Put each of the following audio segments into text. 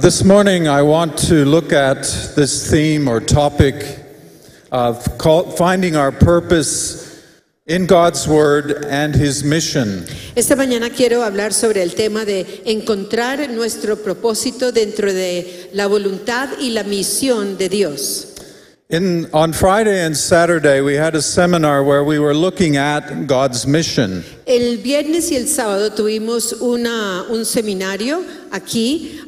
This morning I want to look at this theme or topic of finding our purpose in God's Word and His mission. Esta mañana quiero hablar sobre el tema de encontrar nuestro propósito dentro de la voluntad y la misión de Dios. On Friday and Saturday we had a seminar where we were looking at God's mission. El viernes y el sábado tuvimos un seminario aquí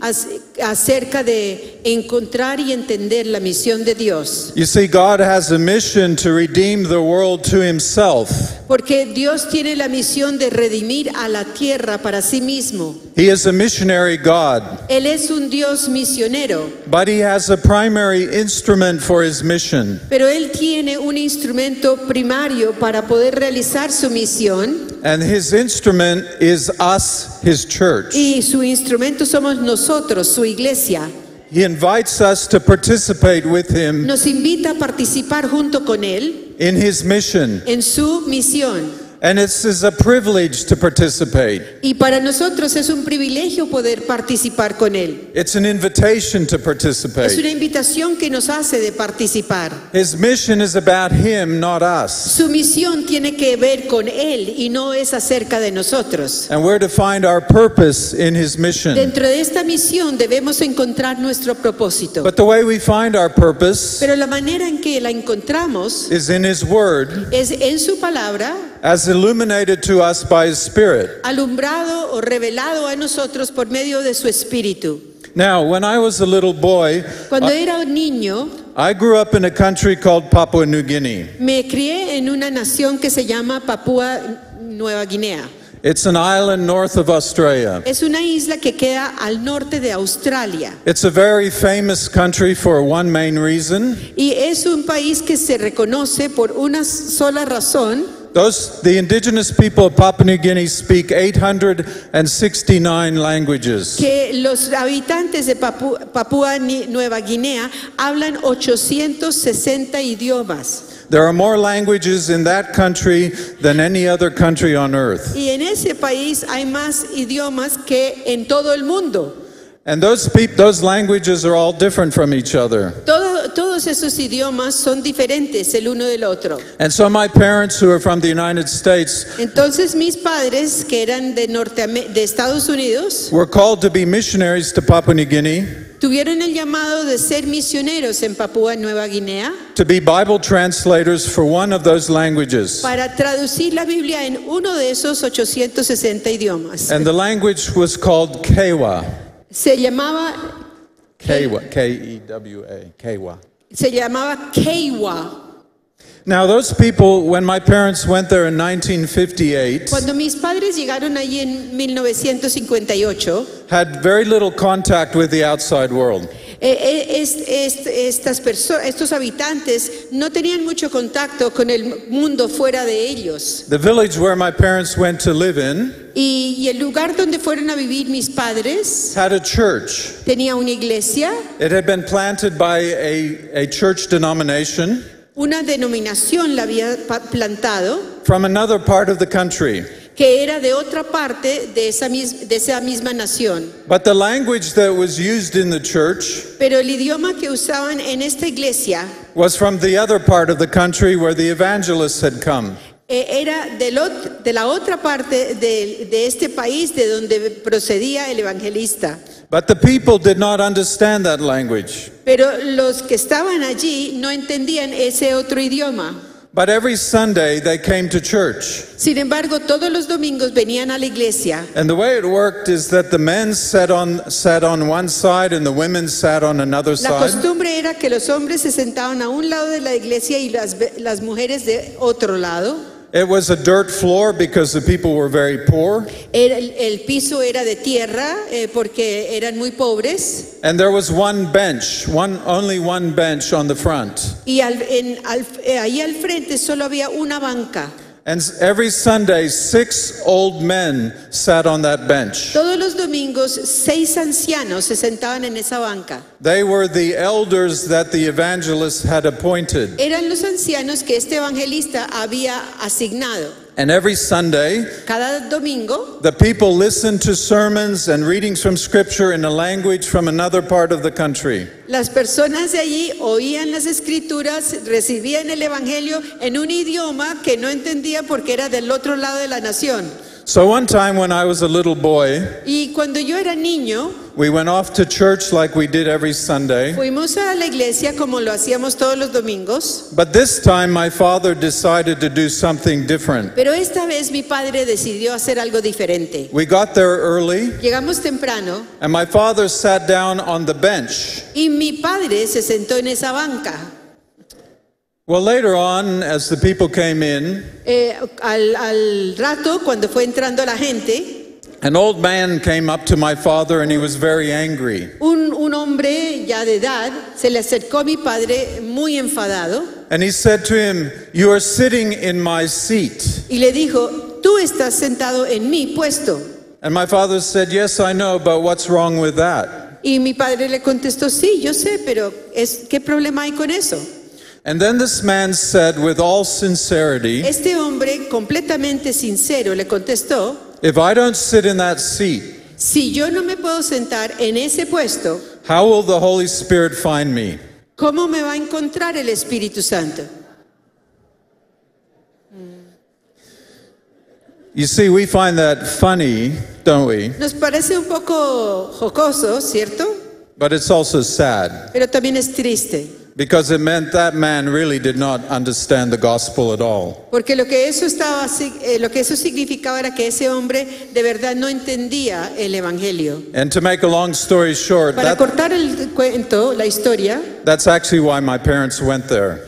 acerca de encontrar y entender la misión de Dios. You see, God has a mission to redeem the world to Himself. Porque Dios tiene la misión de redimir a la tierra para sí mismo. He is a missionary God. Él es un Dios misionero. But He has a primary instrument for His mission. Pero Él tiene un instrumento primario para poder realizar su misión. And His instrument is us, His church. Y su instrumento somos nosotros, su iglesia. He invites us to participate with Him Nos invita a participar junto con Él in His mission. en su misión. And it's a privilege to participate. Y para nosotros es un privilegio poder participar con Él. It's an invitation to Es una participate. invitación que nos hace de participar. His mission is about Him, not us. Su misión tiene que ver con Él y no es acerca de nosotros. And we're to find our purpose in His mission. Dentro de esta misión debemos encontrar nuestro propósito. But the way we find our purpose Pero la manera en que la encontramos is in His Word, es en su palabra, as illuminated to us by His Spirit. alumbrado o revelado a nosotros por medio de su espíritu. Now, when I was a little boy, Cuando era un niño, I grew up in a country called Papua New Guinea. me crié en una nación que se llama Papúa Nueva Guinea. It's an island north of Australia. Es una isla que queda al norte de Australia. It's a very famous country for one main reason. Y es un país que se reconoce por una sola razón. The indigenous people of Papua New Guinea speak 869 languages. Que los habitantes de Papúa Nueva Guinea hablan 860 idiomas. There are more languages in that country than any other country on earth. Y en ese país hay más idiomas que en todo el mundo. And those languages are all different from each other. Todos esos idiomas son diferentes el uno del otro. And so my parents, who are from the United States, Entonces mis padres, que eran de Estados Unidos, were called to be missionaries to Papua New Guinea, tuvieron el llamado de ser misioneros en Papúa Nueva Guinea to be Bible translators for one of those languages. para traducir la Biblia en uno de esos 860 idiomas. And the language was called Kewa. Se llamaba Kewa, K-E-W-A, Kewa. Se llamaba Keiwa. Now those people, when my parents went there in 1958, Cuando mis padres llegaron allí en 1958, had very little contact with the outside world. Estos habitantes no tenían mucho contacto con el mundo fuera de ellos. The village where my parents went to live in Y el lugar donde fueron a vivir mis padres had a church. tenía una iglesia, It had been planted by a church denomination una denominación la había plantado, from another part of the country. que era de otra parte de esa misma nación. But the language that was used in the church Pero el idioma que usaban en esta iglesia was from the other part of the country where the evangelists had come. era de la otra parte de este país de donde procedía el evangelista. But the people did not understand that language. Pero los que estaban allí no entendían ese otro idioma. But every Sunday they came to church. Sin embargo, todos los domingos venían a la iglesia. And the way it worked is that the men sat on one side and the women sat on another La side. costumbre era que los hombres se sentaban a un lado de la iglesia y las mujeres de otro lado. It was a dirt floor because the people were very poor. El piso era de tierra porque eran muy pobres. And there was one bench, only one bench on the front. Y ahí al frente solo había una banca. And every Sunday, 6 old men sat on that bench. Todos los domingos, 6 ancianos se sentaban en esa banca. They were the elders that the evangelists had appointed. Eran los ancianos que este evangelista había asignado. And every Sunday, Cada domingo the people listened to sermons and readings from Scripture in a language from another part of the country. las personas de allí oían las escrituras, recibían el evangelio en un idioma que no entendía porque era del otro lado de la nación. So one time when I was a little boy, Y cuando yo era niño, we went off to church like we did every Sunday. fuimos a la iglesia como lo hacíamos todos los domingos, But this time my father decided to do something different. pero esta vez mi padre decidió hacer algo diferente. We got there early, Llegamos temprano and my father sat down on the bench. y mi padre se sentó en esa banca. Well, later on, as the people came in, Al rato, cuando fue entrando la gente, an old man came up to my father and he was very angry. un hombre ya de edad se le acercó a mi padre muy enfadado And he said to him, "You are sitting in my seat." y le dijo, tú estás sentado en mi puesto. And my father said, "Yes, I know, but what's wrong with that?" Y mi padre le contestó, sí, yo sé, pero ¿qué problema hay con eso? And then this man said with all sincerity, Este hombre completamente sincero le contestó, "If I don't sit in that seat, si yo no me puedo sentar en ese puesto, how will the Holy Spirit find me?" ¿cómo me va a encontrar el Espíritu Santo? You see, we find that funny, don't we? Nos parece un poco jocoso, ¿cierto? But it's also sad Pero también es triste, because it meant that man really did not understand the gospel at all. porque lo que eso significaba era que ese hombre de verdad no entendía el Evangelio. And to make a long story short, Para cortar el cuento, la historia, that's actually why my parents went there,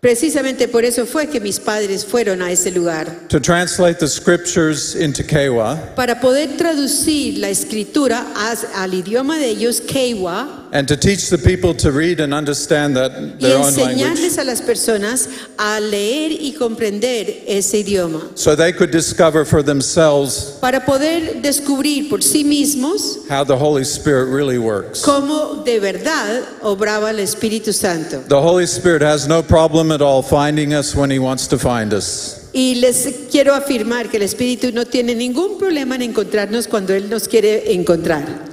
precisamente por eso fue que mis padres fueron a ese lugar, to translate the scriptures into Kewa para poder traducir la escritura al idioma de ellos, Kewa, and to teach the people to read and understand that y their own language, enseñarles a las personas a leer y comprender ese idioma, so they could discover for themselves para poder descubrir por sí mismos how the Holy Spirit really works. cómo de verdad obraba el Espíritu Santo. The Holy Spirit has no problem at all finding us when He wants to find us. Y les quiero afirmar que el Espíritu no tiene ningún problema en encontrarnos cuando Él nos quiere encontrar.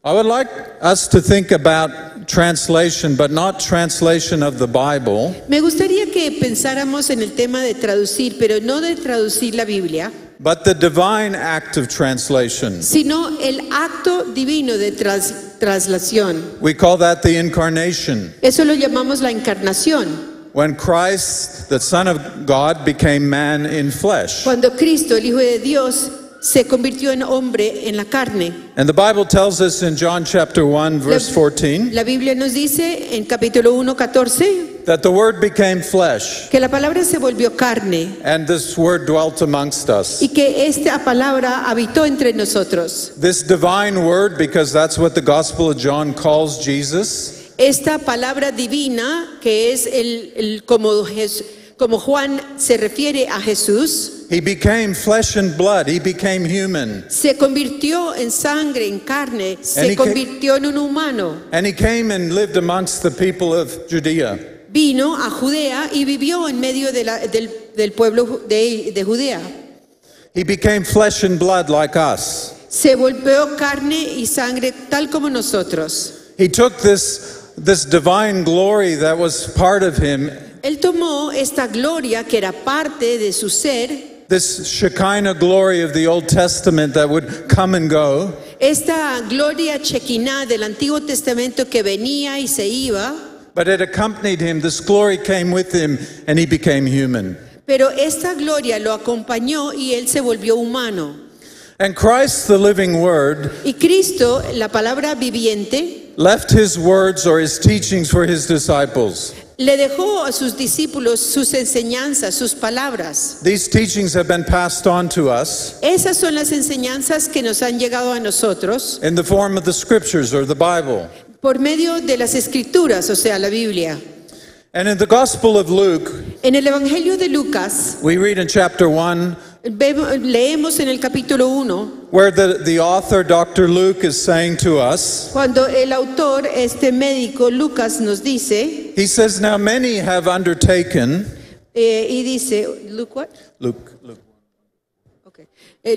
I would like us to think about translation, but not translation of the Bible, Me gustaría que pensáramos en el tema de traducir, pero no de traducir la Biblia, but the divine act of translation. sino el acto divino de traslación. We call that the incarnation. Eso lo llamamos la encarnación. When Christ, the Son of God, became man in flesh. Cuando Cristo, el Hijo de Dios, se convirtió en hombre en la carne. And the Bible tells us in John chapter 1, verse 14, La Biblia nos dice en capítulo 1:14 that the Word became flesh, que la palabra se volvió carne and this Word dwelt amongst us. y que esta palabra habitó entre nosotros. This divine Word, because that's what the Gospel of John calls Jesus, Esta palabra divina, que es como Juan se refiere a Jesús, He became flesh and blood. He became human. se convirtió en sangre, en carne, And se he convirtió en un humano. And He came and lived amongst the people of Judea. Vino a Judea y vivió en medio del pueblo de Judea. He became flesh and blood like us. Se volvió carne y sangre tal como nosotros. He took this divine glory that was part of Him, Él tomó esta gloria que era parte de su ser, this Shekinah glory of the Old Testament that would come and go, esta gloria chequiná del Antiguo Testamento que venía y se iba, but it accompanied Him. This glory came with Him, and He became human. pero esta gloria lo acompañó y Él se volvió humano. And Christ, the living Word, Y Cristo, la palabra viviente, left His words or His teachings for His disciples. le dejó a sus discípulos sus enseñanzas, sus palabras. These teachings have been passed on to us Esas son las enseñanzas que nos han llegado a nosotros in the form of the Scriptures or the Bible. por medio de las Escrituras, o sea, la Biblia. And in the Gospel of Luke, En el Evangelio de Lucas, we read in chapter 1 leemos en el capítulo 1, where the author, Dr. Luke, is saying to us, cuando el autor, este médico Lucas, nos dice, he says, "Now many have undertaken," y dice, Luke, what? Luke,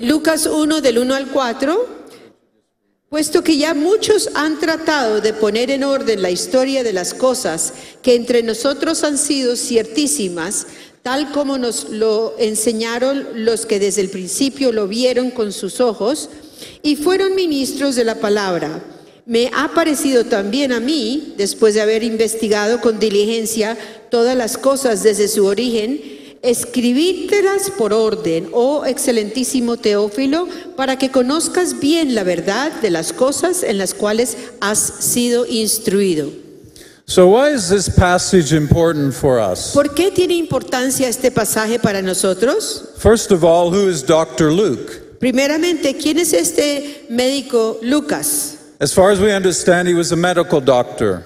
Lucas 1 del 1 al 4, puesto que ya muchos han tratado de poner en orden la historia de las cosas que entre nosotros han sido ciertísimas, tal como nos lo enseñaron los que desde el principio lo vieron con sus ojos y fueron ministros de la palabra. Me ha parecido también a mí, después de haber investigado con diligencia todas las cosas desde su origen, escribírtelas por orden, oh excelentísimo Teófilo, para que conozcas bien la verdad de las cosas en las cuales has sido instruido. So why is this passage important for us? ¿Por qué tiene importancia este pasaje para nosotros? First of all, who is Dr. Luke? Primeramente, ¿quién es este médico Lucas? As far as we understand, he was a medical doctor.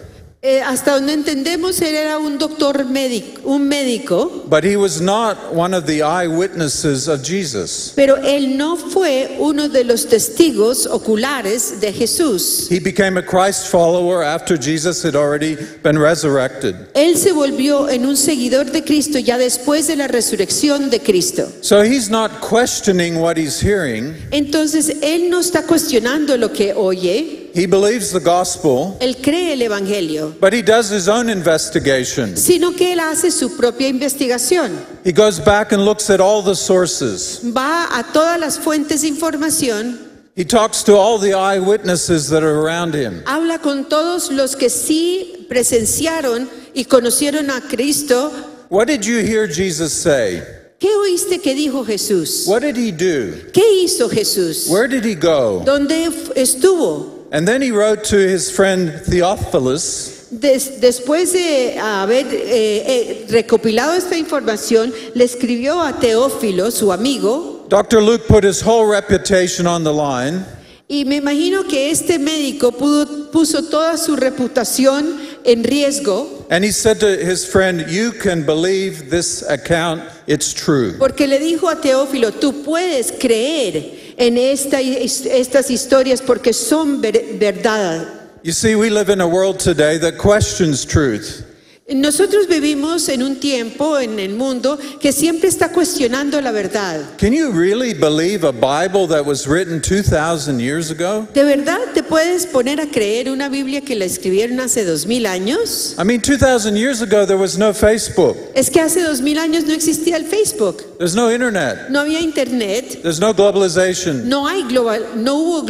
Hasta donde entendemos, él era un doctor médico, un médico. But he was not one of the eyewitnesses of Jesus. Pero él no fue uno de los testigos oculares de Jesús. He became a Christ follower after Jesus had already been resurrected. Él se volvió en un seguidor de Cristo ya después de la resurrección de Cristo. So he's not questioning what he's hearing. Entonces, él no está cuestionando lo que oye. He believes the gospel, Él cree el evangelio, but he does his own investigation. sino que él hace su propia investigación. He goes back and looks at all the sources. Va a todas las fuentes de información. He talks to all the eyewitnesses that are around him. Habla con todos los que sí presenciaron y conocieron a Cristo. What did you hear Jesus say? ¿Qué oíste que dijo Jesús? What did he do? ¿Qué hizo Jesús? Where did he go? ¿Dónde estuvo? And then he wrote to his friend Theophilus, Después de haber recopilado esta información, le escribió a Teófilo, su amigo. Dr. Luke put his whole reputation on the line. Y me imagino que este médico puso toda su reputación en riesgo. And he said to his friend, you can believe this account, it's true. Porque le dijo a Teófilo, tú puedes creer en estas historias porque son verdad. You see, we live in a world today that questions truth. Nosotros vivimos en un tiempo en el mundo que siempre está cuestionando la verdad. Can you really believe a Bible that was written 2,000 years ago? ¿De verdad te puedes poner a creer una Biblia que la escribieron hace 2000 años? I mean, 2,000 years ago, there was no Facebook. Es que hace 2000 años no existía el Facebook, There's no internet. no había internet, There's no globalization. no hubo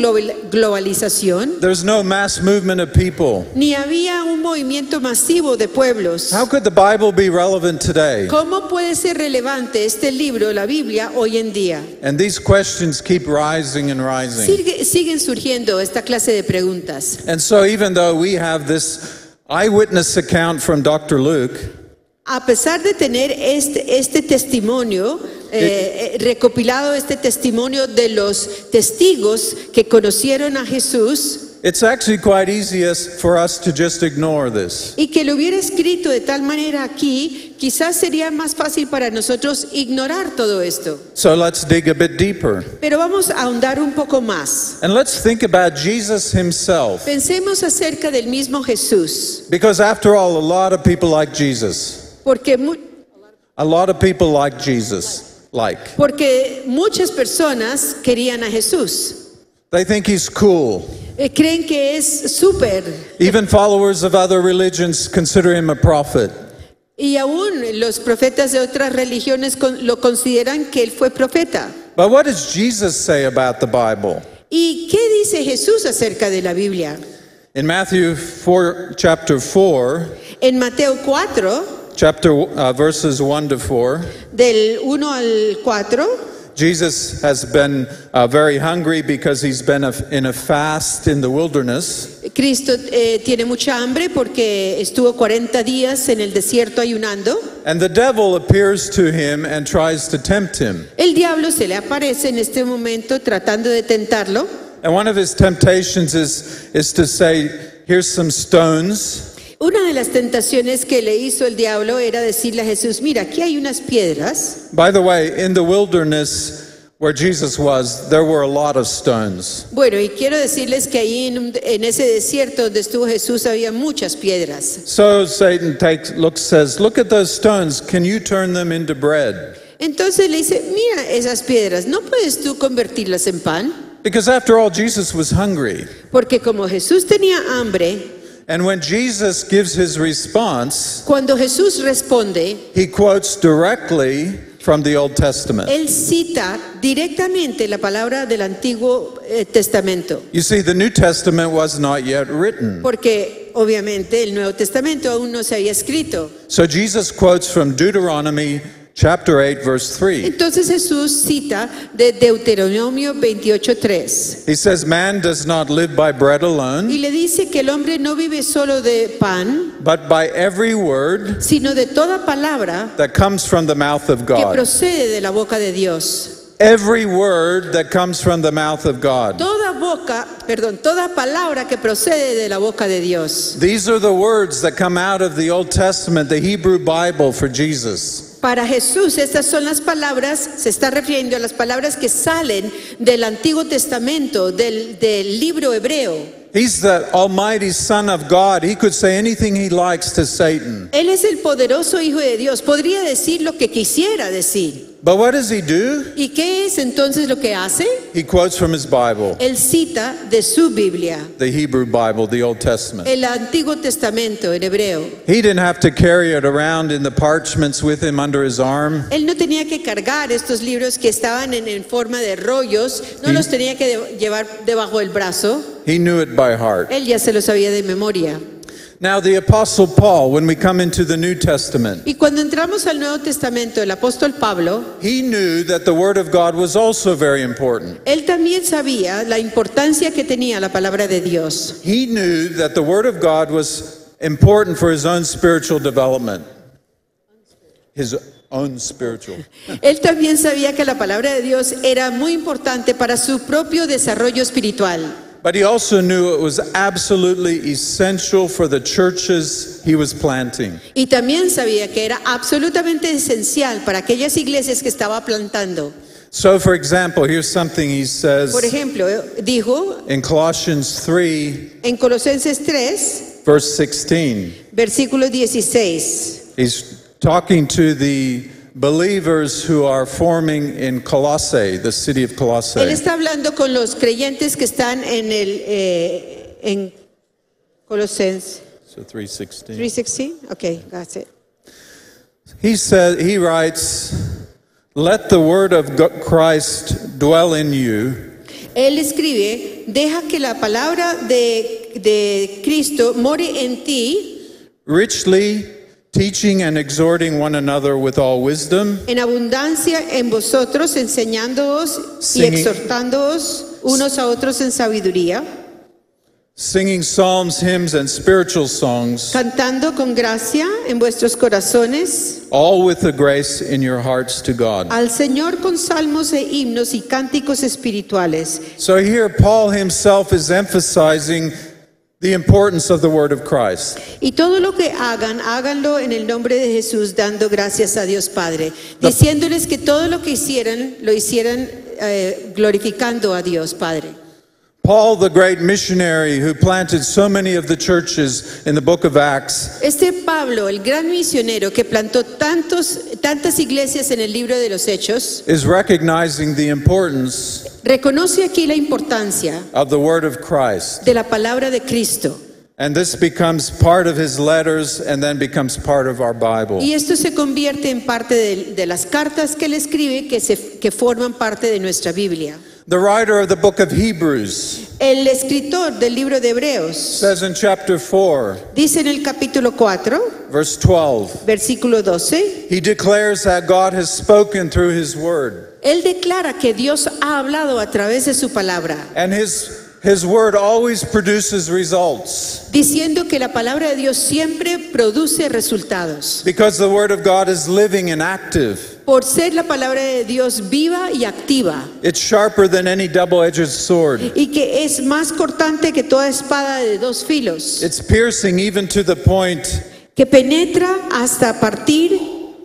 globalización, There's no mass movement of people. ni había un movimiento masivo de pueblos. How could the Bible be relevant today? ¿Cómo puede ser relevante este libro, la Biblia, hoy en día? And these questions keep rising and rising. Siguen surgiendo esta clase de preguntas. And so even though we have this eyewitness account from Dr. Luke, A pesar de tener este testimonio, recopilado este testimonio de los testigos que conocieron a Jesús, it's actually quite easy for us to just ignore this. y que lo hubiera escrito de tal manera aquí, quizás sería más fácil para nosotros ignorar todo esto. So let's dig a bit deeper. Pero vamos a ahondar un poco más. And let's think about Jesus himself. Pensemos acerca del mismo Jesús, Because after all, a lot of people like Jesus. porque muchas personas querían a Jesús. They think he's cool. Creen que es súper. Even followers of other religions consider him a prophet. Y aún los profetas de otras religiones lo consideran que él fue profeta. But what does Jesus say about the Bible? ¿Y qué dice Jesús acerca de la Biblia? In Matthew 4, chapter 4, En Mateo 4, verses 1 to 4, del 1 al 4, Jesus has been very hungry because he's been in a fast in the wilderness. Cristo tiene mucha hambre porque estuvo 40 días en el desierto ayunando. And the devil appears to him and tries to tempt him. El diablo se le aparece en este momento tratando de tentarlo. And one of his temptations is to say, here's some stones. Una de las tentaciones que le hizo el diablo era decirle a Jesús, mira, aquí hay unas piedras. By the way, in the wilderness where Jesus was, there were a lot of stones. Bueno, y quiero decirles que ahí en ese desierto donde estuvo Jesús había muchas piedras. So Satan says, look at those stones. Can you turn them into bread? Entonces le dice, mira esas piedras, ¿no puedes tú convertirlas en pan? Because after all, Jesus was hungry. Porque como Jesús tenía hambre, And when Jesus gives his response, cuando Jesús responde, he quotes directly from the Old Testament. él cita directamente la palabra del Antiguo Testamento. You see, the New Testament was not yet written. Porque obviamente el Nuevo Testamento aún no se había escrito. So Jesus quotes from Deuteronomy chapter 8, verse 3. Entonces Jesús cita de Deuteronomio 28:3. He says, man does not live by bread Y alone, le dice que el hombre no vive solo de pan, but by every word sino de toda palabra that comes from the mouth of que God. procede de la boca de Dios. Every word that comes from the mouth of God. Toda palabra que procede de la boca de Dios. These are the words that come out of the Old Testament, the Hebrew Bible for Jesus. Para Jesús, estas son las palabras, se está refiriendo a las palabras que salen del Antiguo Testamento, del libro hebreo. He's the almighty Son of God. He could say anything he likes to Satan. Él es el poderoso Hijo de Dios, podría decir lo que quisiera decir. But what does he do? ¿Y qué es entonces lo que hace? He quotes from his Bible, Él cita de su Biblia, the Hebrew Bible, the Old Testament. el Antiguo Testamento en hebreo. He didn't have to carry it around in the parchments with him under his arm. Él no tenía que cargar estos libros que estaban en forma de rollos, no los tenía que llevar debajo del brazo. He knew it by heart. Él ya se lo sabía de memoria. Now, the Apostle Paul, when we come into the New Testament, Y cuando entramos al Nuevo Testamento, el apóstol Pablo, he knew that the Word of God was also very important. él también sabía la importancia que tenía la palabra de Dios. He knew that the Word of God was important for his own spiritual development. His own spiritual. Él también sabía que la palabra de Dios era muy importante para su propio desarrollo espiritual. But he also knew it was absolutely essential for the churches he was planting. Y también sabía que era absolutamente esencial para aquellas iglesias que estaba plantando. So, for example, here's something he says Por ejemplo, dijo in Colossians 3, en Colosenses 3, verse 16. versículo 16. He's talking to the believers who are forming in Colossae, the city of Él Colossae. está hablando con los creyentes que están en Colosenses So 3:16. 3:16. Okay, that's it. He writes, "Let the word of Christ dwell in you, Él escribe, deja que la palabra de Cristo more en ti, richly teaching and exhorting one another with all wisdom, en abundancia en vosotros, enseñándoos y Singing. exhortándoos unos a otros en sabiduría, singing psalms, hymns, and spiritual songs, cantando con gracia en vuestros corazones all with the grace in your hearts to God." al Señor con salmos e himnos y cánticos espirituales. So here Paul himself is emphasizing the importance of the word of Christ. Y todo lo que hagan, háganlo en el nombre de Jesús, dando gracias a Dios Padre, diciéndoles que todo lo que hicieran, lo hicieran glorificando a Dios Padre. Paul, the great missionary who planted so many of the churches in the book of Acts, Este Pablo, el gran misionero que plantó tantas iglesias en el libro de los Hechos, is recognizing the importance reconoce aquí la importancia of the word of Christ. de la palabra de Cristo. And this becomes part of his letters and then becomes part of our Bible. Y esto se convierte en parte de las cartas que él escribe que forman parte de nuestra Biblia. The writer of the book of Hebrews El escritor del libro de Hebreos says in chapter 4, dice en el capítulo 4, verse 12, versículo 12, he declares that God has spoken through his word. él declara que Dios ha hablado a través de su palabra, And his word always produces results. diciendo que la palabra de Dios siempre produce resultados. Because the word of God is living and active. Por ser la palabra de Dios viva y activa, It's sharper than any double-edged sword. y que es más cortante que toda espada de dos filos, It's piercing even to the point que penetra hasta partir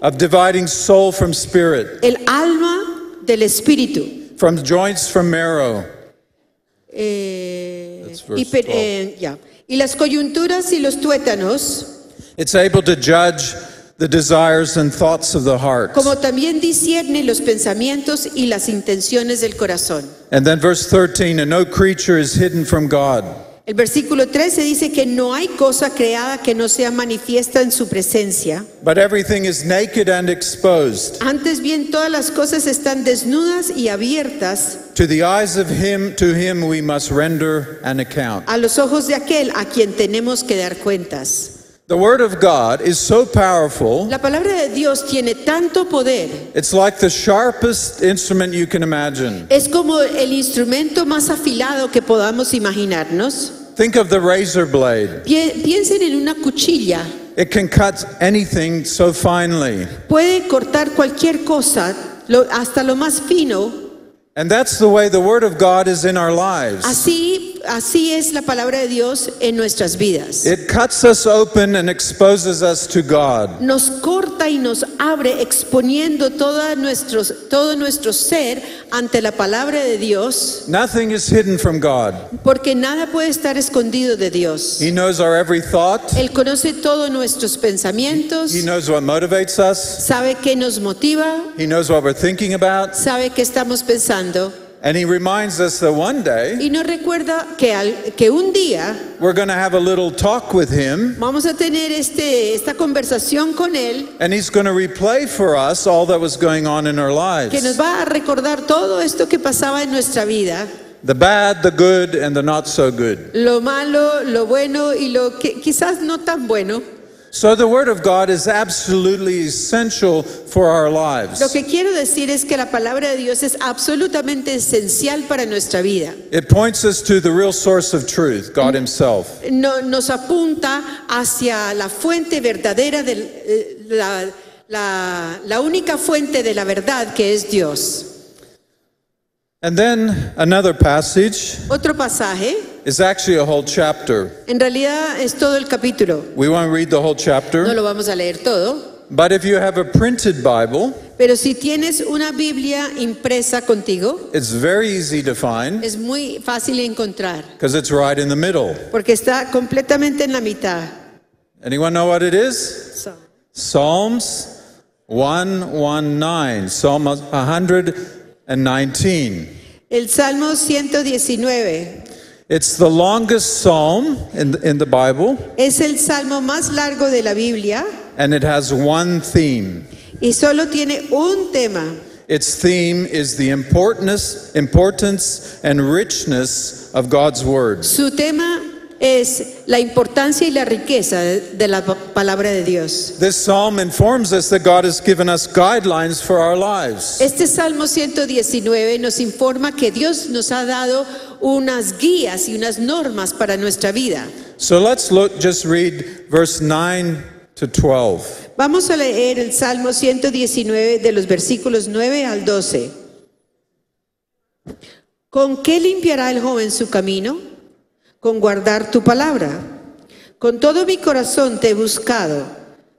of dividing soul from spirit, el alma del espíritu. from joints from marrow. Y, verse 12. y las coyunturas y los tuétanos, It's able to judge the desires and thoughts of the heart. como también discierne los pensamientos y las intenciones del corazón. And then verse 13, and no creature is hidden from God. El versículo 13 dice que no hay cosa creada que no sea manifiesta en su presencia. But everything is naked and exposed Antes bien, todas las cosas están desnudas y abiertas to the eyes of him, to him we must render an account. a los ojos de aquel a quien tenemos que dar cuentas. The word of God is so powerful, La palabra de Dios tiene tanto poder. it's like the sharpest instrument you can imagine. Es como el instrumento más afilado que podamos imaginarnos. Think of the razor blade. Piensen en una cuchilla. It can cut anything so finely. Puede cortar cualquier cosa, hasta lo más fino. And that's the way the word of God is in our lives. Así es la palabra de Dios en nuestras vidas. It cuts us open and exposes us to God. Nos corta y nos abre exponiendo todo nuestro ser ante la palabra de Dios, Nothing is hidden from God. porque nada puede estar escondido de Dios. He knows our every thought. Él conoce todos nuestros pensamientos, He knows what motivates us. sabe qué nos motiva, He knows what we're thinking about. sabe qué estamos pensando, And he reminds us that one day y nos recuerda que un día we're going to have a little talk with him, vamos a tener esta conversación con Él, and he's going to replay for us all that was going on in our que nos lives. va a recordar todo esto que pasaba en nuestra vida, The bad, the good, and the not so good. lo malo, lo bueno y lo que quizás no tan bueno. So the word of God is absolutely essential for our lives. Lo que quiero decir es que la palabra de Dios es absolutamente esencial para nuestra vida. It points us to the real source of truth, God himself. Nos apunta hacia la fuente verdadera, la única fuente de la verdad, que es Dios. And then another passage Otro pasaje, is actually a whole chapter. en realidad es todo el capítulo. We won't read the whole No chapter, lo vamos a leer todo, but if you have a printed Bible, pero si tienes una Biblia impresa contigo, it's very easy to find es muy fácil de encontrar, because it's right in the middle. porque está completamente en la mitad. Anyone know what it is? Psalms 119, Psalm 119. El Salmo 119 It's the longest psalm in the Bible, es el salmo más largo de la Biblia and it has one theme. y solo tiene un tema. Its theme is the importance and richness of God's words. Su tema es la importancia y la riqueza de la palabra de Dios. This psalm informs us that God has given us guidelines for our lives. Este Salmo 119 nos informa que Dios nos ha dado unas guías y unas normas para nuestra vida. So let's just read verse 9 to 12. Vamos a leer el Salmo 119 de los versículos 9 al 12. ¿Con qué limpiará el joven su camino? Con guardar tu palabra. Con todo mi corazón te he buscado.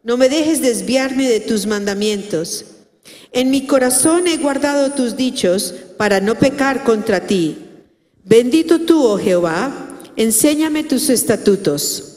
No me dejes desviarme de tus mandamientos. En mi corazón he guardado tus dichos para no pecar contra ti. Bendito tú, oh Jehová, enséñame tus estatutos.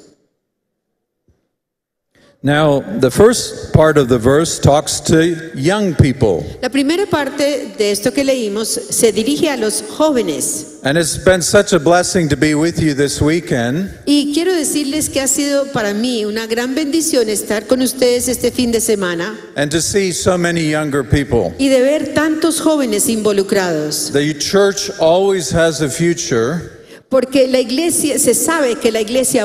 Now, the first part of the verse talks to young people. La primera parte de esto que leímos se dirige a los jóvenes. And it's been such a blessing to be with you this weekend. Y quiero decirles que ha sido para mí una gran bendición estar con ustedes este fin de semana And to see so many younger people. y de ver tantos jóvenes involucrados. The church always has a future Porque la iglesia, se sabe que la iglesia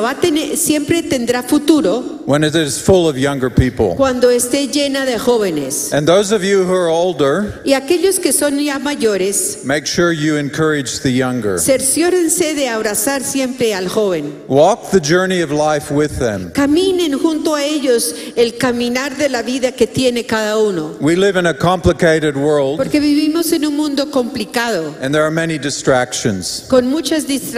siempre tendrá futuro when it is full of younger people. cuando esté llena de jóvenes. And those of you who are older, Y aquellos que son ya mayores, make sure you encourage the younger. cerciórense de abrazar siempre al joven. Walk the journey of life with them. Caminen junto a ellos el caminar de la vida que tiene cada uno. We live in a complicated world, Porque vivimos en un mundo complicado, and there are many distractions. con muchas distracciones.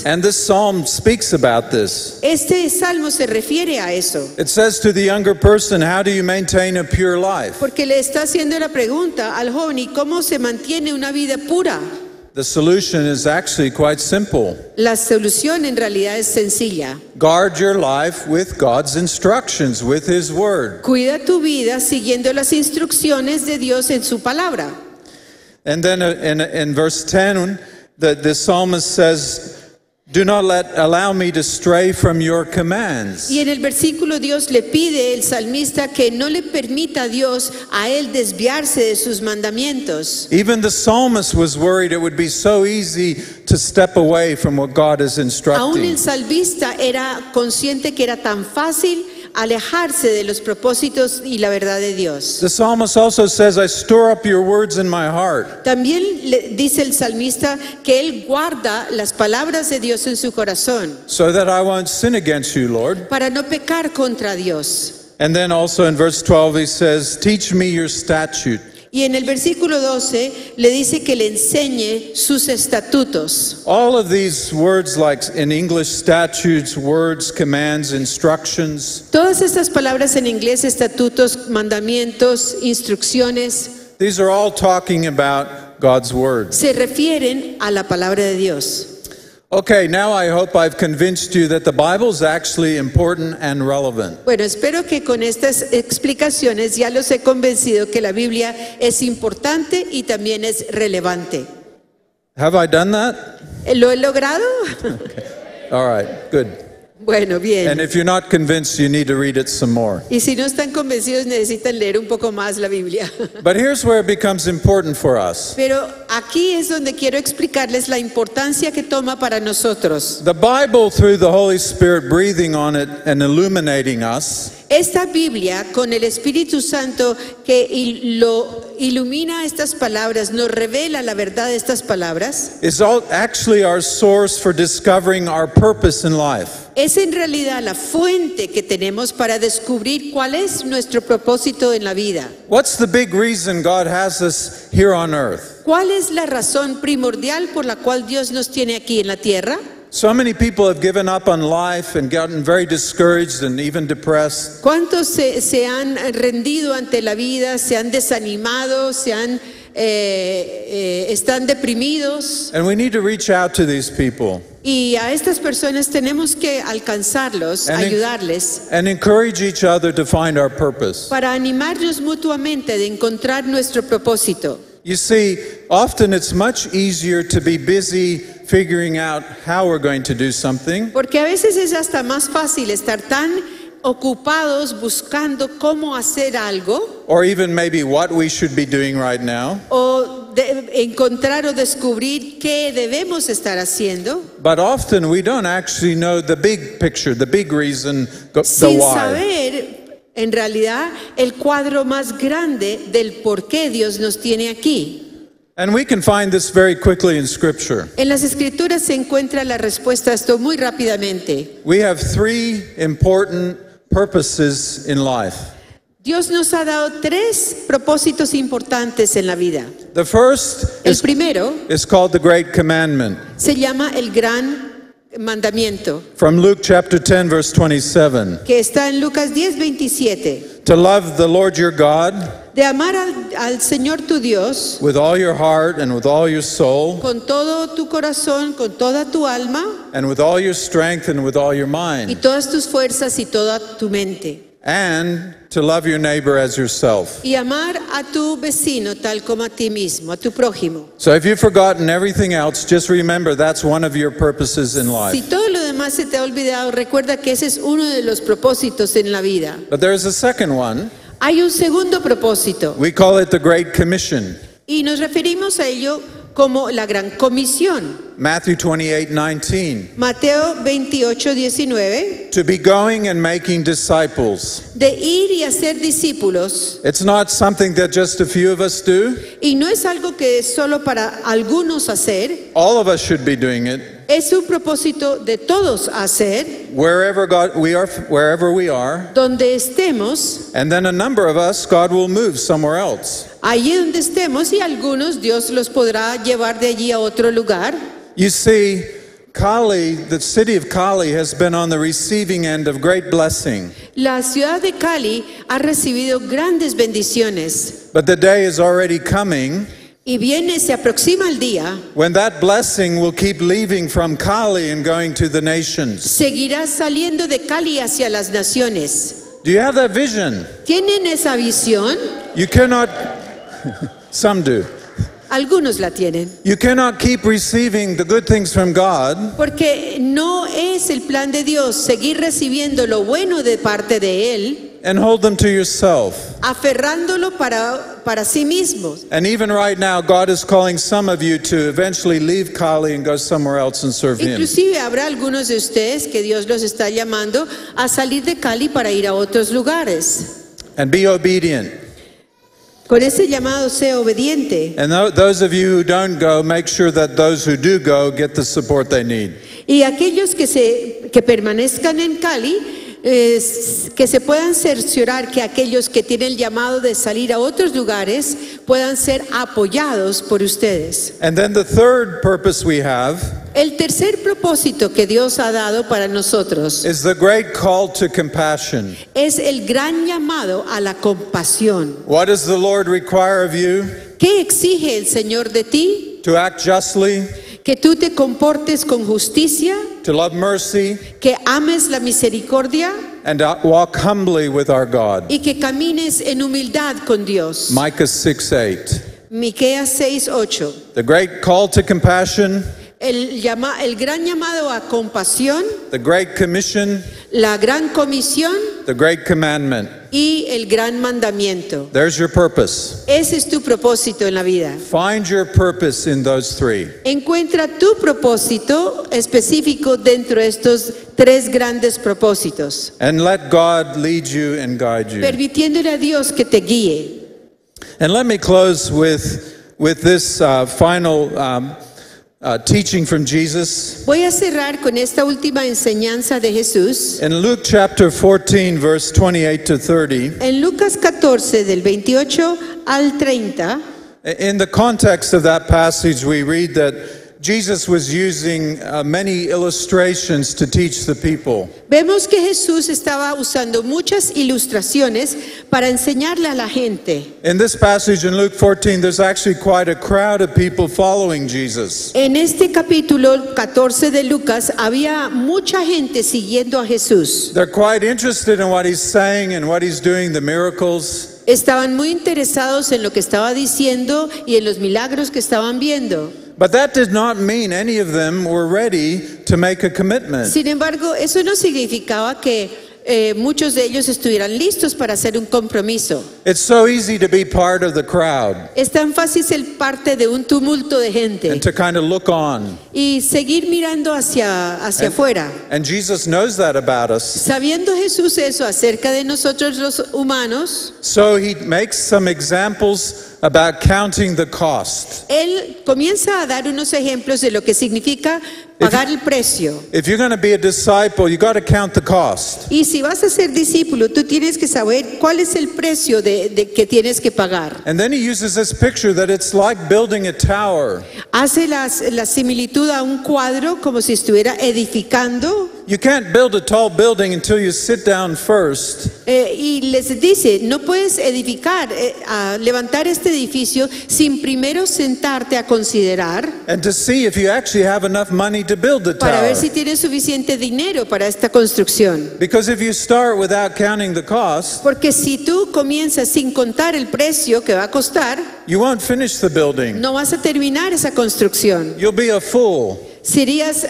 And this psalm speaks about this. Este salmo se refiere a eso, It says to the younger person, how do you maintain a pure life? porque le está haciendo la pregunta al joven: ¿y cómo se mantiene una vida pura? The solution is actually quite simple. La solución en realidad es sencilla. Guard your life with God's instructions, with His Word. Cuida tu vida siguiendo las instrucciones de Dios en su palabra. And then in verse 10, the psalmist says, do not allow me to stray from your commands. Y en el versículo Dios le pide el salmista que no le permita a Dios a él desviarse de sus mandamientos. Even the psalmist was worried it would be so easy to step away from what God is Aún instructing. el salmista era consciente que era tan fácil alejarse de los propósitos y la verdad de Dios. The psalmist also says, I store up your words in my heart. También le dice el salmista que él guarda las palabras de Dios en su corazón So that I won't sin against you, Lord. para no pecar contra Dios. And then also in verse 12 he says, teach me your statute. Y en el versículo 12 le dice que le enseñe sus estatutos. All of these words, like in English, statutes, words, commands, instructions, Todas estas palabras en inglés, estatutos, mandamientos, instrucciones, these are all talking about God's Word. se refieren a la palabra de Dios. Okay, now I hope I've convinced you that the Bible is actually important and relevant. Bueno, espero que con estas explicaciones ya los he convencido que la Biblia es importante y también es relevante. Have I done that? ¿Lo he logrado? All right, good. Bueno, bien. And if you're not convinced, you need to read it some more. Y si no están convencidos, necesitan leer un poco más la Biblia. But here's where it becomes important for us. Pero aquí es donde quiero explicarles la importancia que toma para nosotros. The Bible, through the Holy Spirit breathing on it and illuminating us, Esta Biblia, con el Espíritu Santo que lo ilumina estas palabras, nos revela la verdad de estas palabras, is actually our source for discovering our purpose in life. es en realidad la fuente que tenemos para descubrir cuál es nuestro propósito en la vida. What's the big reason God has us here on earth? ¿Cuál es la razón primordial por la cual Dios nos tiene aquí en la tierra? So many people have given up on life and gotten very discouraged and even depressed. ¿Cuántos se han rendido ante la vida, se han desanimado, están deprimidos? And we need to reach out to these people Y a estas personas tenemos que alcanzarlos, And ayudarles, and encourage each other to find our purpose. para animarnos mutuamente de encontrar nuestro propósito. You see, often it's much easier to be busy figuring out how we're going to do something, Porque a veces es hasta más fácil estar tan ocupados buscando cómo hacer algo or even maybe what we should be doing right now. o encontrar o descubrir qué debemos estar haciendo, But often we don't actually know the big picture, the big reason, the sin why. saber en realidad el cuadro más grande del por qué Dios nos tiene aquí. And we can find this very quickly in Scripture. En las Escrituras se encuentra la respuesta a esto muy rápidamente. We have three important purposes in life. Dios nos ha dado tres propósitos importantes en la vida. The first El primero is called the Great Commandment. se llama el gran mandamiento, From Luke chapter 10, verse 27. que está en Lucas 10:27, To love the Lord your God de amar al Señor tu Dios with all your heart and with all your soul con todo tu corazón, con toda tu alma and with all your strength and with all your y mind. todas tus fuerzas y toda tu mente. And to love your neighbor as yourself. Y amar a tu vecino tal como a ti mismo, a tu prójimo. So if you've forgotten everything else, just remember that's one of your purposes in Si life. todo lo demás se te ha olvidado, recuerda que ese es uno de los propósitos en la vida. But there's a second one. Hay un segundo propósito We call it the Great Commission. y nos referimos a ello como la gran comisión. Matthew 28:19. Mateo 28:19, To be going and making disciples. de ir y hacer discípulos. It's not something that just a few of us do. Y no es algo que es solo para algunos hacer, All of us should be doing it. es un propósito de todos hacer, Wherever we are. donde estemos, And then a number of us, God will move somewhere else. allí donde estemos, y algunos Dios los podrá llevar de allí a otro lugar. You see, Cali, the city of Cali has been on the receiving end of great blessing. La ciudad de Cali ha recibido grandes bendiciones, But the day is already coming Y viene, se aproxima el día, when that blessing will keep leaving from Kali and going to the nations. seguirá saliendo de Cali hacia las naciones. Do you have that vision? ¿Tienen esa visión? You cannot, some do. Algunos la tienen. You cannot keep receiving the good things from God Porque no es el plan de Dios seguir recibiendo lo bueno de parte de Él, and hold them to yourself. aferrándolo para sí mismos. And even right now, God is calling some of you to eventually leave Kali and go somewhere else and serve Him. Inclusive habrá algunos de ustedes que Dios los está llamando a salir de Cali para ir a otros lugares. And be obedient. Con ese llamado, sea obediente. And those of you who don't go, make sure that those who do go get the support they need. Y aquellos que permanezcan en Cali, que se puedan cerciorar que aquellos que tienen el llamado de salir a otros lugares puedan ser apoyados por ustedes. And then the third purpose we have El tercer propósito que Dios ha dado para nosotros is the great call to compassion. es el gran llamado a la compasión. What does the Lord require of you? ¿Qué exige el Señor de ti? To act justly, Que tú te comportes con justicia, to love mercy, que ames la misericordia and to walk humbly with our God. y que camines en humildad con Dios. Micah 6:8. Miqueas 6:8. The great call to compassion, El gran llamado a compasión, the great commission, la gran comisión the great commandment. y el gran mandamiento. There's your purpose. Ese es tu propósito en la vida. Find your purpose in those three. Encuentra tu propósito específico dentro de estos tres grandes propósitos, And let God lead you and guide you. permitiéndole a Dios que te guíe. And let me close with this final teaching from Jesus. Voy a cerrar con esta última enseñanza de Jesús. In Luke chapter 14, verse 28 to 30, En Lucas 14, del 28 al 30, in the context of that passage, we read that Jesus was using many illustrations to teach the people. vemos que Jesús estaba usando muchas ilustraciones para enseñarle a la gente. In this passage in Luke 14, there's actually quite a crowd of people following Jesus. En este capítulo 14 de Lucas había mucha gente siguiendo a Jesús. They're quite interested in what he's saying and what he's doing, the miracles. Estaban muy interesados en lo que estaba diciendo y en los milagros que estaban viendo. But that did not mean any of them were ready to make a commitment. Sin embargo, eso no significaba que muchos de ellos estuvieran listos para hacer un compromiso. It's so easy to be part of the crowd Es tan fácil ser parte de un tumulto de gente and to kind of look on. y seguir mirando hacia afuera. And Jesus knows that about us. Sabiendo Jesús eso acerca de nosotros los humanos, So he makes some examples about counting the cost. Él comienza a dar unos ejemplos de lo que significa pagar el precio. If you're going to be a disciple, you got to count the cost. Y si vas a ser discípulo, tú tienes que saber cuál es el precio de que tienes que pagar. And then he uses this picture that it's like building a tower. Hace la similitud a un cuadro como si estuviera edificando. You can't build a tall building until you sit down first Y les dice, no puedes edificar, levantar este edificio sin primero sentarte a considerar and to see if you actually have enough money to build the para ver tower. si tienes suficiente dinero para esta construcción. Because if you start without counting the cost, Porque si tú comienzas sin contar el precio que va a costar, you won't finish the building. no vas a terminar esa construcción. You'll be a fool. Serías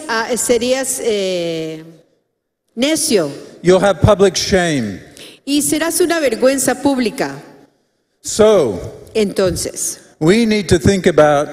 necio You'll have public shame. y serás una vergüenza pública. So, Entonces, we need to think about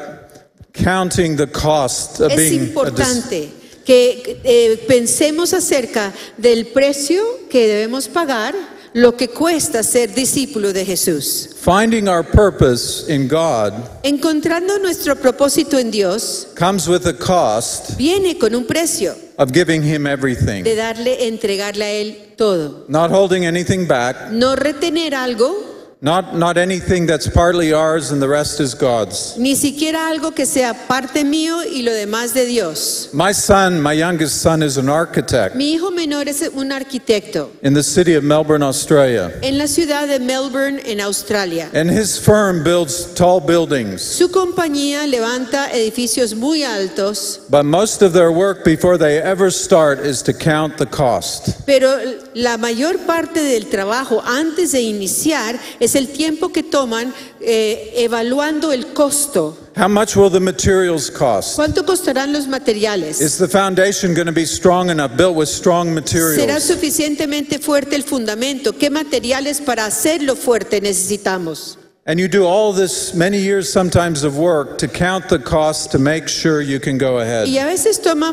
counting the cost of es being a importante que pensemos acerca del precio que debemos pagar, lo que cuesta ser discípulo de Jesús. Finding our purpose in God Encontrando nuestro propósito en Dios comes with a cost viene con un precio of giving Him everything. de entregarle a Él todo. Not holding anything back, No retener algo, Not anything that's partly ours and the rest is God's. Ni siquiera algo que sea parte mío y lo demás de Dios. My son, my youngest son, is an architect Mi hijo menor es un arquitecto in the city of Melbourne, Australia. en la ciudad de Melbourne, en Australia. And his firm builds tall buildings. Su compañía levanta edificios muy altos, But most of their work before they ever start is to count the cost. pero la mayor parte del trabajo antes de iniciar es el tiempo que toman evaluando el costo. How much will the materials cost? ¿Cuánto costarán los materiales? Is the foundation going to be strong enough, built with strong ¿Será materials? suficientemente fuerte el fundamento? ¿Qué materiales para hacerlo fuerte necesitamos? And you do all this many years sometimes of work to count the cost to make sure you can go ahead. Y a veces toma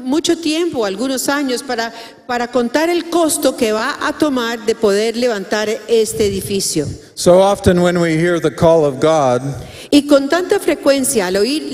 mucho tiempo, algunos años, para contar el costo que va a tomar de poder levantar este edificio. So often when we hear the call of God, Y con tanta frecuencia, al oír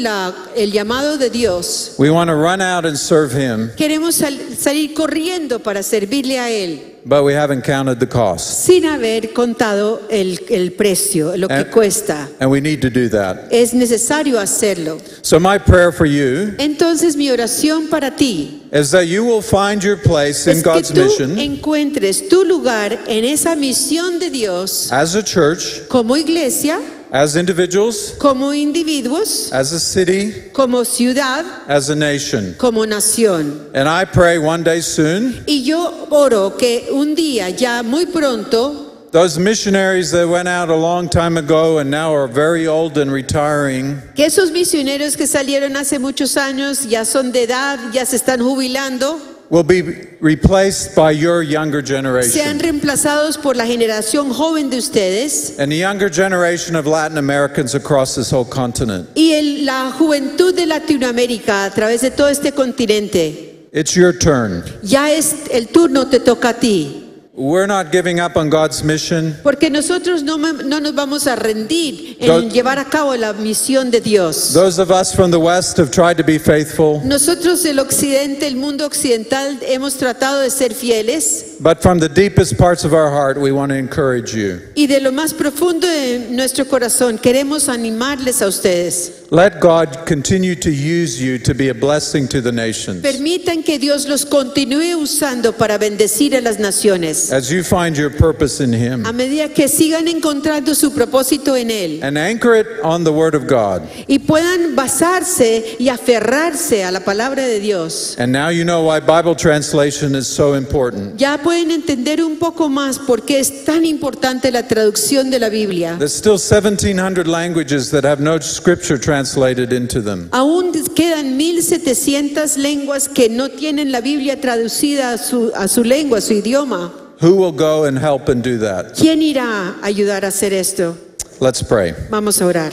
el llamado de Dios, we want to run out and serve Him, queremos salir corriendo para servirle a Él, but we haven't counted the cost. sin haber contado el precio, lo que cuesta. And we need to do that. Es necesario hacerlo. So my prayer for you Entonces mi oración para ti is that you will find your place in es que God's tú mission encuentres tu lugar en esa misión de Dios as a church, como iglesia, as individuals, como individuos, as a city, como ciudad, as a nation. como nación. And I pray one day soon, Y yo oro que un día, ya muy pronto, those missionaries that went out a long time ago and now are very old and retiring, que esos misioneros que salieron hace muchos años, ya son de edad, ya se están jubilando, will be replaced by your younger sean generation. reemplazados por la generación joven de ustedes And the younger generation of Latin Americans across this whole continent. y la juventud de Latinoamérica a través de todo este continente. It's your turn. Ya es el turno, te toca a ti. We're not giving up on God's mission. Porque nosotros no nos vamos a rendir en Those- llevar a cabo la misión de Dios. Those of us from the West have tried to be faithful, Nosotros el occidente, el mundo occidental, hemos tratado de ser fieles but from the deepest parts of our heart, we want to encourage you. y de lo más profundo de nuestro corazón queremos animarles a ustedes. Let God continue to use you to be a blessing to the nations. Permitan que Dios los continúe usando para bendecir a las naciones. As you find your purpose in Him, A medida que sigan encontrando su propósito en Él and anchor it on the Word of God. y puedan basarse y aferrarse a la palabra de Dios. And now you know why Bible translation is so important. Ya pueden entender un poco más por qué es tan importante la traducción de la Biblia. There's still 1,700 languages that have no scripture translated into them. Aún quedan 1700 lenguas que no tienen la Biblia traducida a su lengua, a su idioma. Who will go and help and do that? ¿Quién irá a ayudar a hacer esto? Let's pray. Vamos a orar.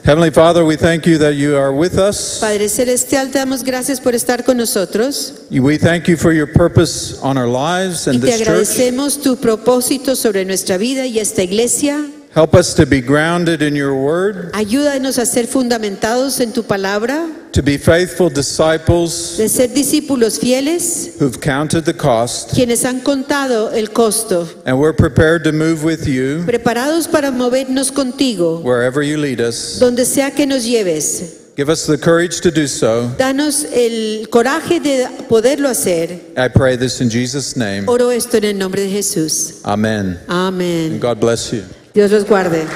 Heavenly Father, we thank you that you are with us. Padre Celestial, te damos gracias por estar con nosotros We thank you for your purpose on our lives y and te this church. agradecemos tu propósito sobre nuestra vida y esta iglesia. Help us to be grounded in your word, Ayúdanos a ser fundamentados en tu palabra, to be faithful disciples de ser discípulos fieles, who've counted the cost, quienes han contado el costo, and we're prepared to move with you preparados para movernos contigo, wherever you lead us. donde sea que nos lleves. Give us the courage to do so. Danos el coraje de poderlo hacer. I pray this in Jesus' name. Oro esto en el nombre de Jesús. Amen. Amén. God bless you. Dios los guarde.